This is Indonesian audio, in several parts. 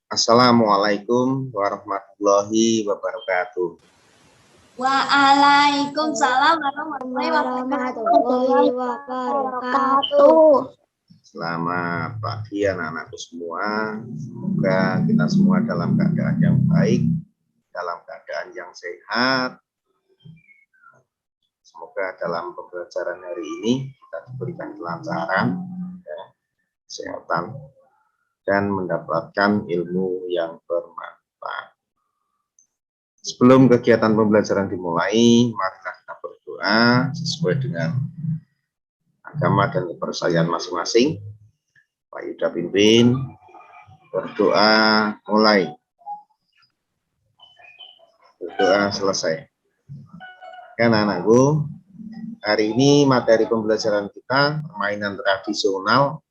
Assalamualaikum warahmatullahi wabarakatuh. Waalaikumsalam warahmatullahi warahmatullahi wabarakatuh. Selamat pagi anak-anakku semua. Semoga kita semua dalam keadaan yang baik, dalam keadaan yang sehat. Semoga dalam pembelajaran hari ini kita diberikan kelancaran, kesehatan, dan mendapatkan ilmu yang bermanfaat. Sebelum kegiatan pembelajaran dimulai, marilah kita berdoa sesuai dengan agama dan kepercayaan masing-masing. Pak Yuda pimpin, berdoa mulai. Berdoa selesai. Kan anak-anakku, hari ini materi pembelajaran kita permainan tradisional,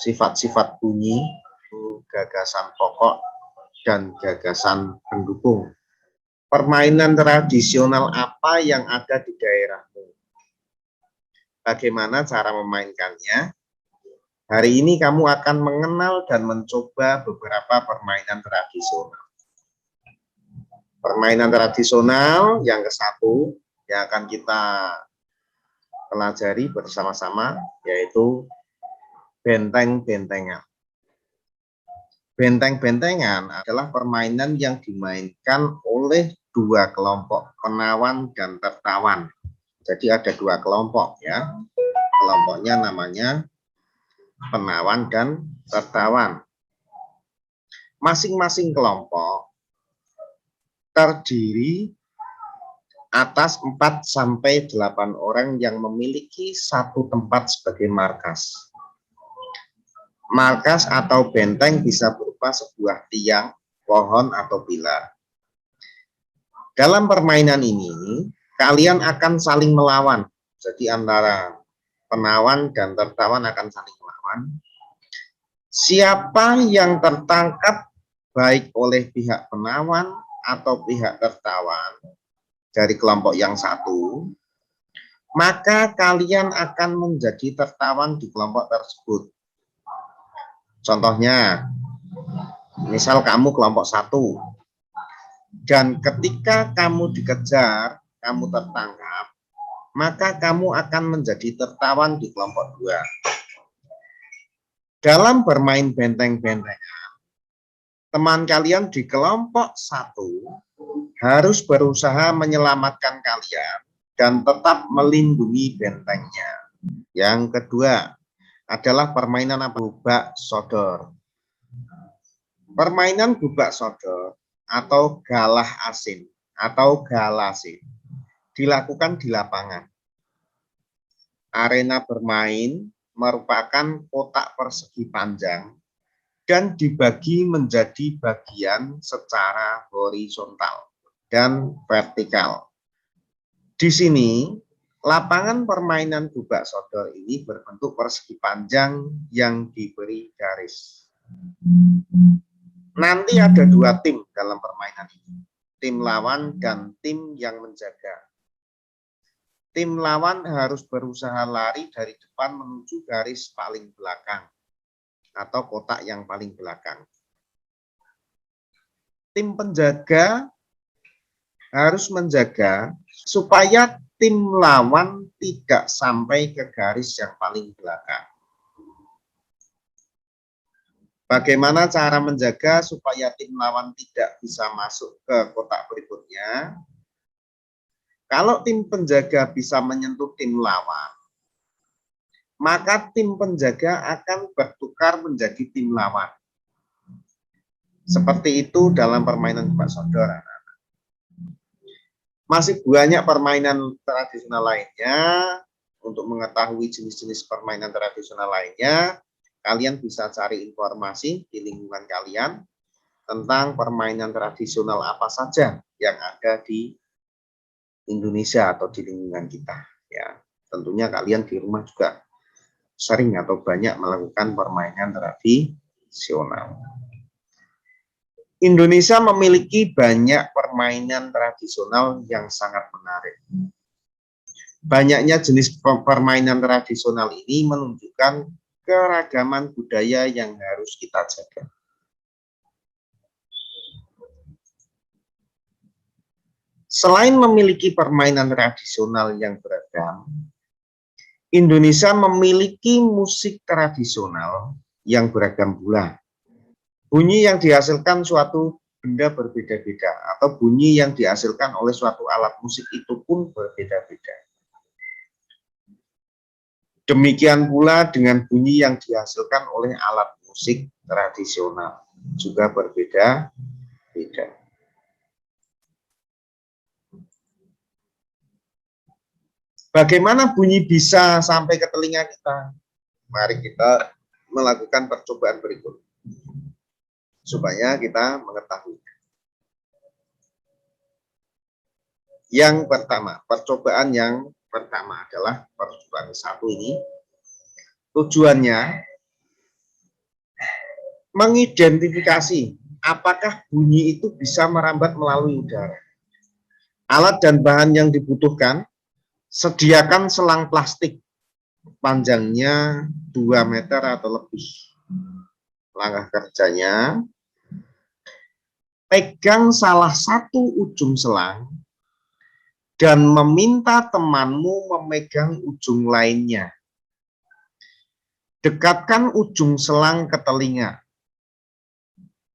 sifat-sifat bunyi, gagasan pokok, dan gagasan pendukung. Permainan tradisional apa yang ada di daerahmu? Bagaimana cara memainkannya? Hari ini kamu akan mengenal dan mencoba beberapa permainan tradisional. Permainan tradisional yang ke-1 yang akan kita pelajari bersama-sama yaitu benteng-bentengan. Benteng-bentengan adalah permainan yang dimainkan oleh dua kelompok penawan dan tertawan. Jadi ada dua kelompok ya. Kelompoknya namanya penawan dan tertawan. Masing-masing kelompok terdiri atas 4 sampai 8 orang yang memiliki satu tempat sebagai markas. Markas atau benteng bisa berupa sebuah tiang, pohon, atau pilar. Dalam permainan ini, kalian akan saling melawan. Jadi antara penawan dan tertawan akan saling melawan. Siapa yang tertangkap baik oleh pihak penawan atau pihak tertawan dari kelompok yang satu, maka kalian akan menjadi tertawan di kelompok tersebut. Contohnya, misal kamu kelompok 1, dan ketika kamu dikejar, kamu tertangkap, maka kamu akan menjadi tertawan di kelompok 2. Dalam bermain benteng-bentengan, teman kalian di kelompok 1 harus berusaha menyelamatkan kalian dan tetap melindungi bentengnya. Yang kedua adalah permainan gubak sodor. Permainan gubak sodor atau galah asin atau galasin dilakukan di lapangan. Arena bermain merupakan kotak persegi panjang dan dibagi menjadi bagian secara horizontal dan vertikal. Di sini, lapangan permainan gubak sodor ini berbentuk persegi panjang yang diberi garis. Nanti ada 2 tim dalam permainan ini, tim lawan dan tim yang menjaga. Tim lawan harus berusaha lari dari depan menuju garis paling belakang atau kotak yang paling belakang. Tim penjaga harus menjaga supaya tim lawan tidak sampai ke garis yang paling belakang. Bagaimana cara menjaga supaya tim lawan tidak bisa masuk ke kotak berikutnya? Kalau tim penjaga bisa menyentuh tim lawan, maka tim penjaga akan bertukar menjadi tim lawan. Seperti itu dalam permainan gubak sodor. Masih banyak permainan tradisional lainnya. Untuk mengetahui jenis-jenis permainan tradisional lainnya, kalian bisa cari informasi di lingkungan kalian tentang permainan tradisional apa saja yang ada di Indonesia atau di lingkungan kita. Ya, tentunya kalian di rumah juga sering atau banyak melakukan permainan tradisional. Indonesia memiliki banyak permainan tradisional yang sangat menarik. Banyaknya jenis permainan tradisional ini menunjukkan keragaman budaya yang harus kita jaga. Selain memiliki permainan tradisional yang beragam, Indonesia memiliki musik tradisional yang beragam pula. Bunyi yang dihasilkan suatu benda berbeda-beda atau bunyi yang dihasilkan oleh suatu alat musik itu pun berbeda-beda. Demikian pula dengan bunyi yang dihasilkan oleh alat musik tradisional juga berbeda-beda. Bagaimana bunyi bisa sampai ke telinga kita? Mari kita melakukan percobaan berikut supaya kita mengetahui. Yang pertama, percobaan yang pertama adalah percobaan 1 ini. Tujuannya mengidentifikasi apakah bunyi itu bisa merambat melalui udara. Alat dan bahan yang dibutuhkan, sediakan selang plastik panjangnya 2 meter atau lebih. Langkah kerjanya, pegang salah satu ujung selang dan meminta temanmu memegang ujung lainnya. Dekatkan ujung selang ke telinga.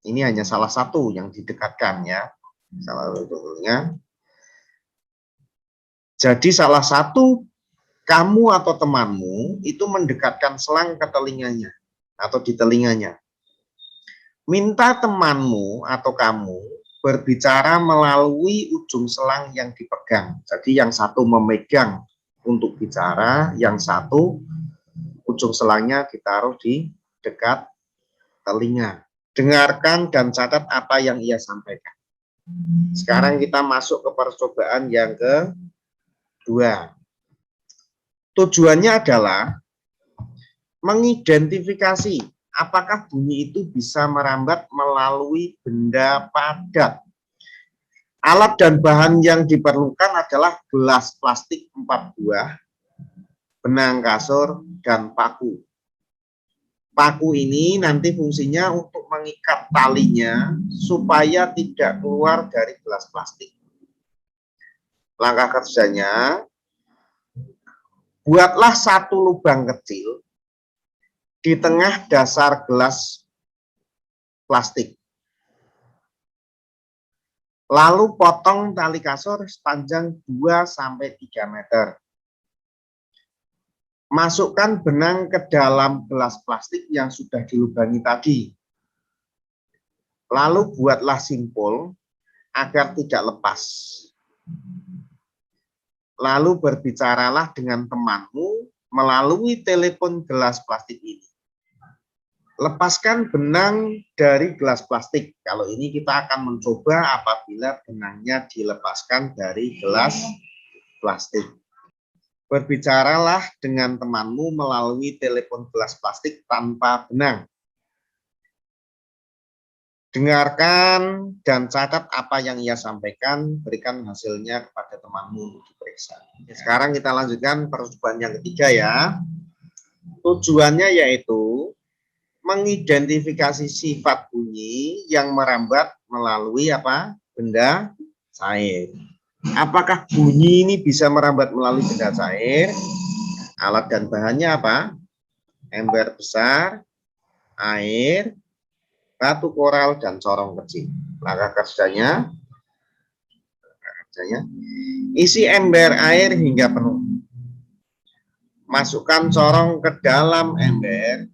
Ini hanya salah satu yang didekatkan ya. Salah satu telinga. Jadi salah satu kamu atau temanmu itu mendekatkan selang ke telinganya atau di telinganya. Minta temanmu atau kamu berbicara melalui ujung selang yang dipegang. Jadi yang satu memegang untuk bicara, yang satu ujung selangnya ditaruh di dekat telinga. Dengarkan dan catat apa yang ia sampaikan. Sekarang kita masuk ke percobaan yang kedua. Tujuannya adalah mengidentifikasi apakah bunyi itu bisa merambat melalui benda padat. Alat dan bahan yang diperlukan adalah gelas plastik 4 buah, benang kasur, dan paku. Paku ini nanti fungsinya untuk mengikat talinya supaya tidak keluar dari gelas plastik. Langkah kerjanya, buatlah satu lubang kecil di tengah dasar gelas plastik. Lalu potong tali kasur sepanjang 2-3 meter. Masukkan benang ke dalam gelas plastik yang sudah dilubangi tadi. Lalu buatlah simpul agar tidak lepas. Lalu berbicaralah dengan temanmu melalui telepon gelas plastik ini. Lepaskan benang dari gelas plastik. Kalau ini kita akan mencoba apabila benangnya dilepaskan dari gelas plastik. Berbicaralah dengan temanmu melalui telepon gelas plastik tanpa benang. Dengarkan dan catat apa yang ia sampaikan, berikan hasilnya kepada temanmu untuk diperiksa. Sekarang kita lanjutkan percobaan yang ketiga ya. Tujuannya yaitu mengidentifikasi sifat bunyi yang merambat melalui apa? Benda cair. Apakah bunyi ini bisa merambat melalui benda cair? Alat dan bahannya apa? Ember besar, air, batu koral, dan corong kecil. Langkah kerjanya, isi ember air hingga penuh. Masukkan corong ke dalam ember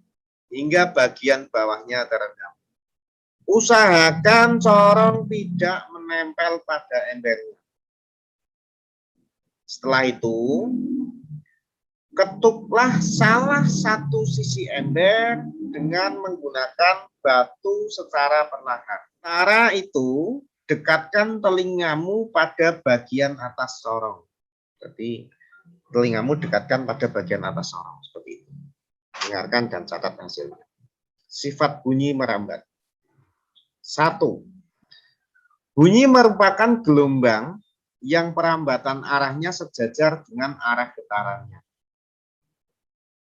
hingga bagian bawahnya terendam. Usahakan corong tidak menempel pada embernya. Setelah itu, ketuklah salah satu sisi ember dengan menggunakan batu secara perlahan. Cara itu, dekatkan telingamu pada bagian atas corong. Jadi, telingamu dekatkan pada bagian atas corong. Seperti itu. Dengarkan dan catat hasilnya. Sifat bunyi merambat. 1. Bunyi merupakan gelombang yang perambatan arahnya sejajar dengan arah getarannya.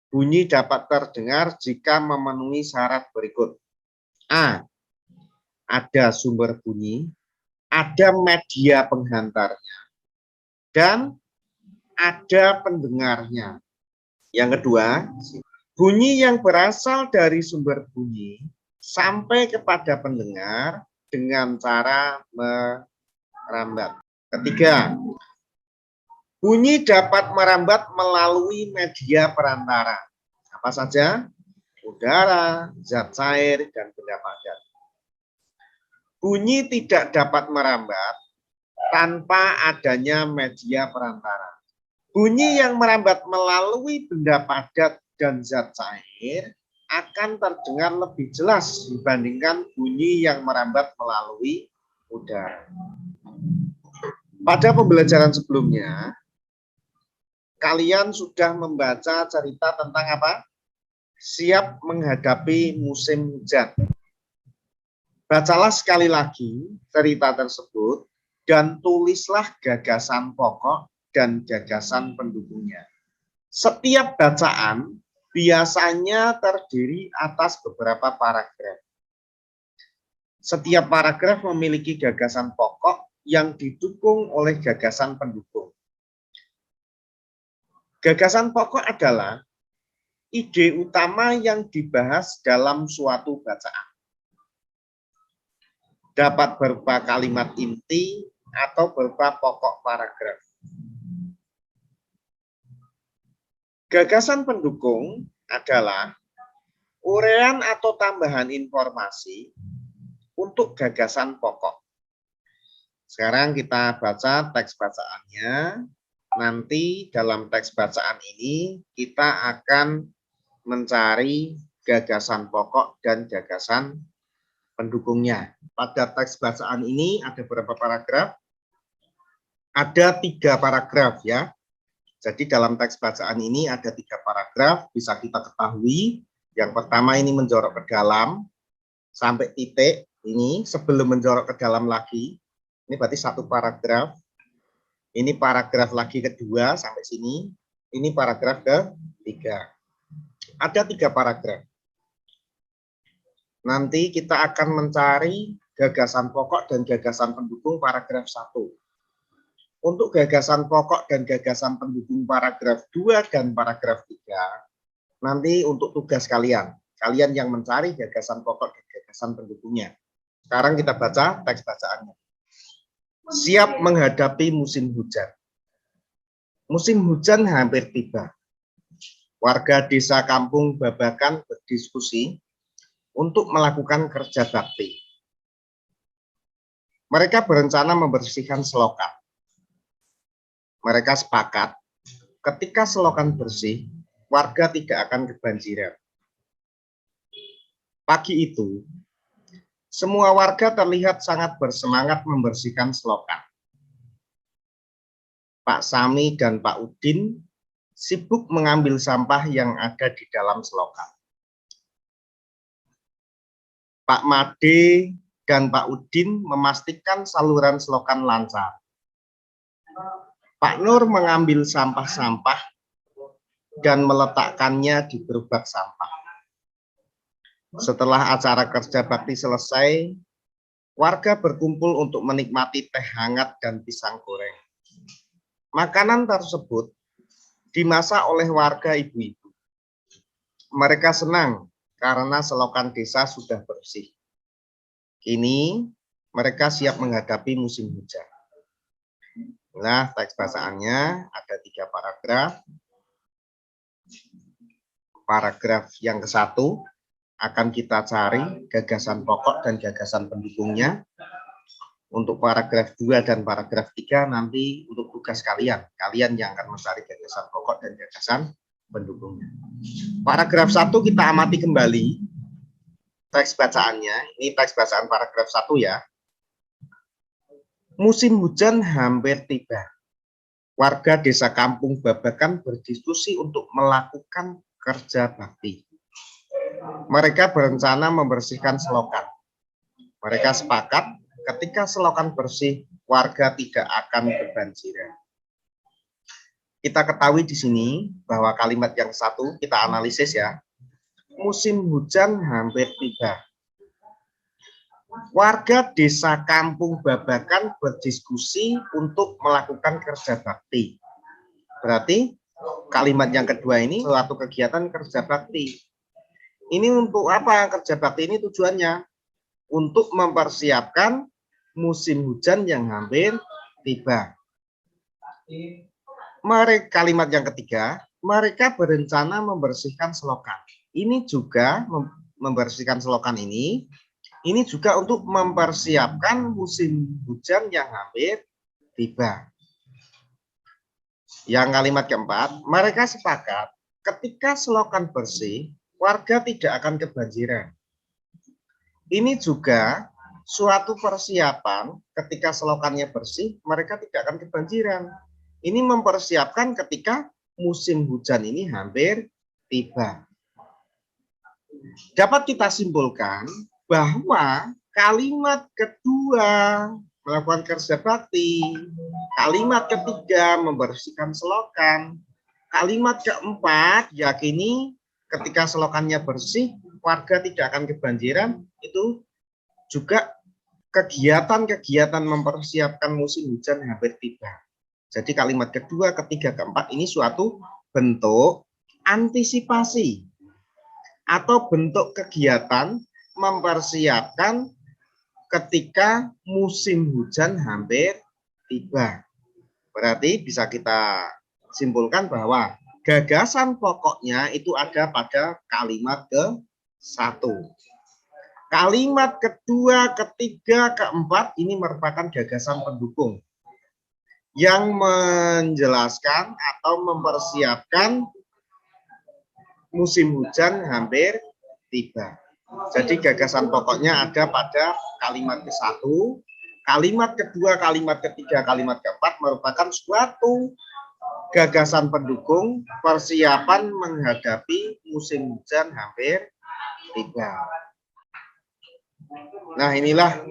Bunyi dapat terdengar jika memenuhi syarat berikut. A. Ada sumber bunyi ada media penghantarnya, dan ada pendengarnya. Yang kedua, bunyi yang berasal dari sumber bunyi sampai kepada pendengar dengan cara merambat. Ketiga, bunyi dapat merambat melalui media perantara. Apa saja? Udara, zat cair, dan benda padat. Bunyi tidak dapat merambat tanpa adanya media perantara. Bunyi yang merambat melalui benda padat dan zat cair akan terdengar lebih jelas dibandingkan bunyi yang merambat melalui udara. Pada pembelajaran sebelumnya, kalian sudah membaca cerita tentang apa? Siap menghadapi musim hujan. Bacalah sekali lagi cerita tersebut dan tulislah gagasan pokok dan gagasan pendukungnya. Setiap bacaan biasanya terdiri atas beberapa paragraf. Setiap paragraf memiliki gagasan pokok yang didukung oleh gagasan pendukung. Gagasan pokok adalah ide utama yang dibahas dalam suatu bacaan. Dapat berupa kalimat inti atau berupa pokok paragraf. Gagasan pendukung adalah uraian atau tambahan informasi untuk gagasan pokok. Sekarang kita baca teks bacaannya. Nanti dalam teks bacaan ini kita akan mencari gagasan pokok dan gagasan pendukungnya. Pada teks bacaan ini ada berapa paragraf? Ada 3 paragraf ya. Jadi dalam teks bacaan ini ada 3 paragraf, bisa kita ketahui. Yang pertama ini menjorok ke dalam, sampai titik ini sebelum menjorok ke dalam lagi. Ini berarti 1 paragraf. Ini paragraf lagi kedua sampai sini. Ini paragraf ketiga. Ada 3 paragraf. Nanti kita akan mencari gagasan pokok dan gagasan pendukung paragraf 1. Untuk gagasan pokok dan gagasan pendukung paragraf 2 dan paragraf 3, nanti untuk tugas kalian. Kalian yang mencari gagasan pokok dan gagasan pendukungnya. Sekarang kita baca teks bacaannya. Siap menghadapi musim hujan. Musim hujan hampir tiba. Warga desa Kampung Babakan berdiskusi untuk melakukan kerja bakti. Mereka berencana membersihkan selokan. Mereka sepakat, ketika selokan bersih, warga tidak akan kebanjiran. Pagi itu, semua warga terlihat sangat bersemangat membersihkan selokan. Pak Sami dan Pak Udin sibuk mengambil sampah yang ada di dalam selokan. Pak Made dan Pak Udin memastikan saluran selokan lancar. Pak Nur mengambil sampah-sampah dan meletakkannya di gerobak sampah. Setelah acara kerja bakti selesai, warga berkumpul untuk menikmati teh hangat dan pisang goreng. Makanan tersebut dimasak oleh warga ibu-ibu. Mereka senang karena selokan desa sudah bersih. Kini mereka siap menghadapi musim hujan. Nah, teks bacaannya ada 3 paragraf. Paragraf yang ke-1 akan kita cari gagasan pokok dan gagasan pendukungnya. Untuk paragraf 2 dan paragraf 3 nanti untuk tugas kalian. Kalian yang akan mencari gagasan pokok dan gagasan pendukungnya. Paragraf 1 kita amati kembali teks bacaannya. Ini teks bacaan paragraf 1 ya. Musim hujan hampir tiba. Warga desa Kampung Babakan berdiskusi untuk melakukan kerja bakti. Mereka berencana membersihkan selokan. Mereka sepakat ketika selokan bersih, warga tidak akan kebanjiran. Kita ketahui di sini bahwa kalimat yang 1 kita analisis ya. Musim hujan hampir tiba. Warga desa Kampung Babakan berdiskusi untuk melakukan kerja bakti. Berarti kalimat yang kedua ini suatu kegiatan kerja bakti. Ini untuk apa kerja bakti ini tujuannya? Untuk mempersiapkan musim hujan yang hampir tiba. Kalimat yang ketiga, mereka berencana membersihkan selokan. Ini juga membersihkan selokan ini juga untuk mempersiapkan musim hujan yang hampir tiba. Yang kalimat keempat, mereka sepakat ketika selokan bersih, warga tidak akan kebanjiran. Ini juga suatu persiapan ketika selokannya bersih, mereka tidak akan kebanjiran. Ini mempersiapkan ketika musim hujan ini hampir tiba. Dapat kita simpulkan bahwa kalimat kedua melakukan kerja bakti, kalimat ketiga membersihkan selokan, kalimat keempat yakini ketika selokannya bersih, warga tidak akan kebanjiran, itu juga kegiatan-kegiatan mempersiapkan musim hujan hampir tiba. Jadi kalimat kedua, ketiga, keempat ini suatu bentuk antisipasi atau bentuk kegiatan mempersiapkan ketika musim hujan hampir tiba. Berarti bisa kita simpulkan bahwa gagasan pokoknya itu ada pada kalimat ke-1. Kalimat kedua, ketiga, keempat ini merupakan gagasan pendukung yang menjelaskan atau mempersiapkan musim hujan hampir tiba. Jadi gagasan pokoknya ada pada kalimat ke-1, kalimat kedua, kalimat ketiga, kalimat keempat merupakan suatu gagasan pendukung persiapan menghadapi musim hujan hampir tiba. Nah, inilah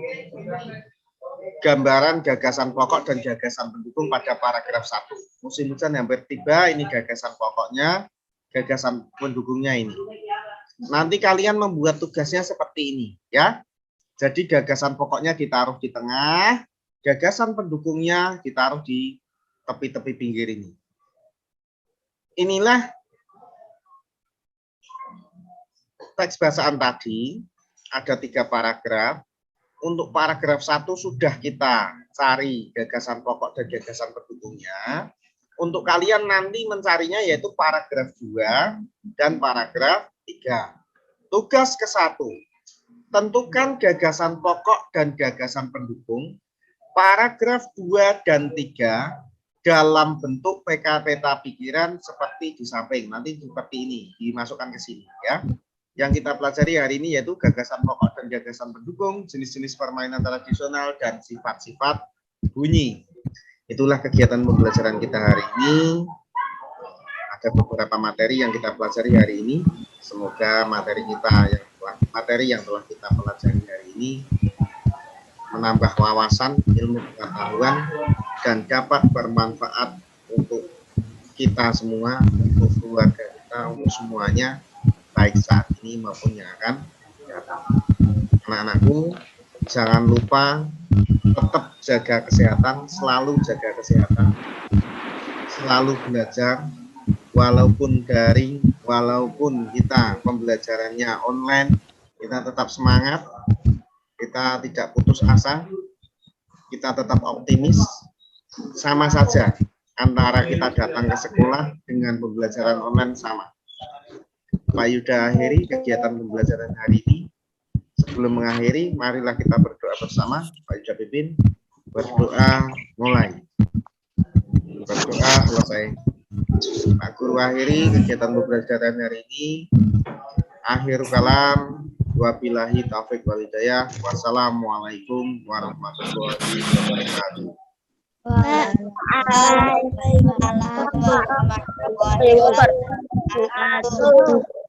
gambaran gagasan pokok dan gagasan pendukung pada paragraf 1. Musim hujan hampir tiba, ini gagasan pokoknya, gagasan pendukungnya ini. Nanti kalian membuat tugasnya seperti ini, ya. Jadi gagasan pokoknya ditaruh di tengah, gagasan pendukungnya ditaruh di tepi-tepi pinggir ini. Inilah teks bahasaan tadi, ada 3 paragraf. Untuk paragraf 1 sudah kita cari gagasan pokok dan gagasan pendukungnya. Untuk kalian nanti mencarinya yaitu paragraf 2 dan paragraf 3. Tugas ke-1, tentukan gagasan pokok dan gagasan pendukung paragraf 2 dan 3 dalam bentuk peta pikiran seperti di samping. Nanti seperti ini, dimasukkan ke sini ya. Yang kita pelajari hari ini yaitu gagasan pokok dan gagasan pendukung, jenis-jenis permainan tradisional, dan sifat-sifat bunyi. Itulah kegiatan pembelajaran kita hari ini. Ada beberapa materi yang kita pelajari hari ini. Semoga materi yang telah kita pelajari hari ini menambah wawasan, ilmu pengetahuan, dan dapat bermanfaat untuk kita semua, untuk keluarga kita, untuk semuanya, baik saat ini maupun yang akan datang. Anak-anakku, jangan lupa tetap jaga kesehatan, selalu jaga kesehatan, selalu belajar, walaupun daring, walaupun kita pembelajarannya online, kita tetap semangat, kita tidak putus asa, kita tetap optimis. Sama saja antara kita datang ke sekolah dengan pembelajaran online sama. Pak Yuda akhiri kegiatan pembelajaran hari ini. Sebelum mengakhiri, marilah kita berdoa bersama. Pak Yuda pimpin, berdoa mulai. Berdoa selesai. Pak Guru akhiri kegiatan pembelajaran hari ini. Akhir kalam, wabillahi taufiq wal hidayah. Wassalamualaikum warahmatullahi wabarakatuh. Waalaikumsalam warahmatullahi wabarakatuh.